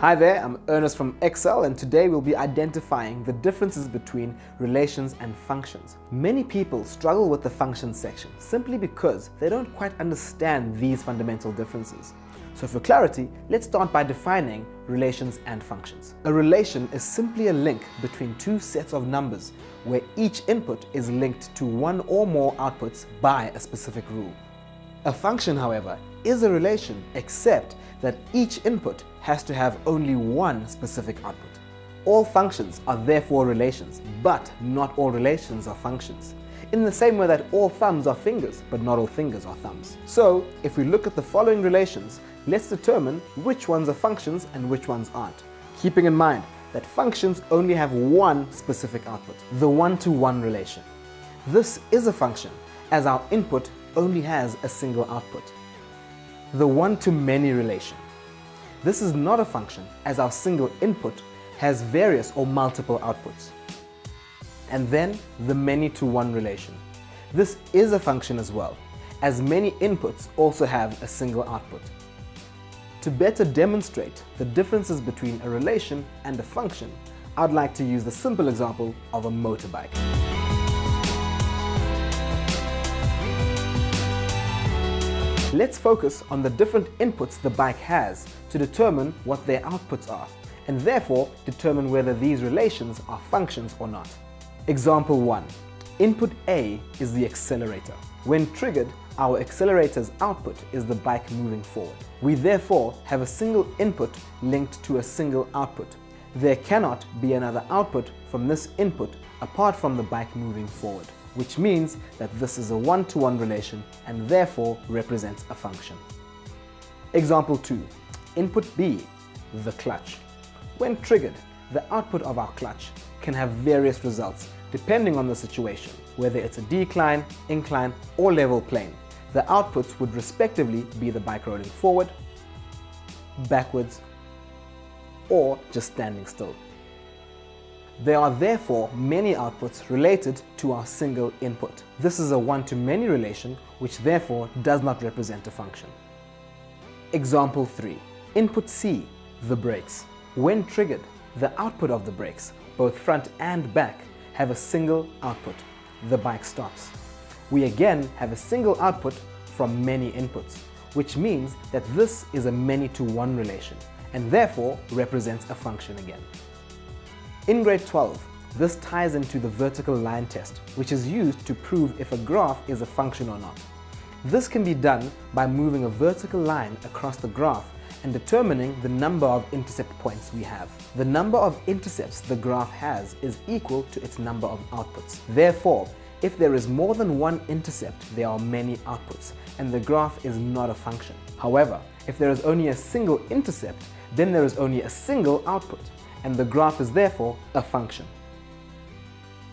Hi there, I'm Ernest from Excel, and today we'll be identifying the differences between relations and functions. Many people struggle with the functions section simply because they don't quite understand these fundamental differences. So for clarity, let's start by defining relations and functions. A relation is simply a link between two sets of numbers where each input is linked to one or more outputs by a specific rule. A function, however, is a relation except that each input has to have only one specific output. All functions are therefore relations, but not all relations are functions. In the same way that all thumbs are fingers, but not all fingers are thumbs. So, if we look at the following relations, let's determine which ones are functions and which ones aren't. Keeping in mind that functions only have one specific output, the one-to-one relation. This is a function, as our input only has a single output. The one-to-many relation. This is not a function, as our single input has various or multiple outputs. And then the many-to-one relation. This is a function as well, as many inputs also have a single output. To better demonstrate the differences between a relation and a function, I'd like to use the simple example of a motorbike. Let's focus on the different inputs the bike has to determine what their outputs are, and therefore determine whether these relations are functions or not. Example 1. Input A is the accelerator. When triggered, our accelerator's output is the bike moving forward. We therefore have a single input linked to a single output. There cannot be another output from this input apart from the bike moving forward, which means that this is a one-to-one relation and therefore represents a function. Example 2. Input B, the clutch. When triggered, the output of our clutch can have various results depending on the situation, whether it's a decline, incline, or level plane. The outputs would respectively be the bike rolling forward, backwards, or just standing still. There are therefore many outputs related to our single input. This is a one-to-many relation, which therefore does not represent a function. Example 3. Input C, the brakes. When triggered, the output of the brakes, both front and back, have a single output. The bike stops. We again have a single output from many inputs, which means that this is a many-to-one relation and therefore represents a function again. In grade 12, this ties into the vertical line test, which is used to prove if a graph is a function or not. This can be done by moving a vertical line across the graph and determining the number of intercept points we have. The number of intercepts the graph has is equal to its number of outputs. Therefore, if there is more than one intercept, there are many outputs, and the graph is not a function. However, if there is only a single intercept, then there is only a single output, and the graph is therefore a function.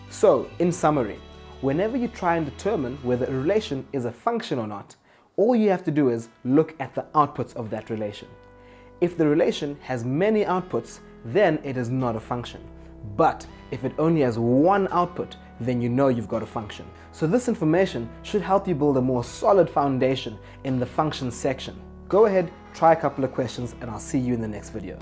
So, in summary, whenever you try and determine whether a relation is a function or not, all you have to do is look at the outputs of that relation. If the relation has many outputs, then it is not a function. But if it only has one output, then you know you've got a function. So this information should help you build a more solid foundation in the functions section. Go ahead, try a couple of questions, and I'll see you in the next video.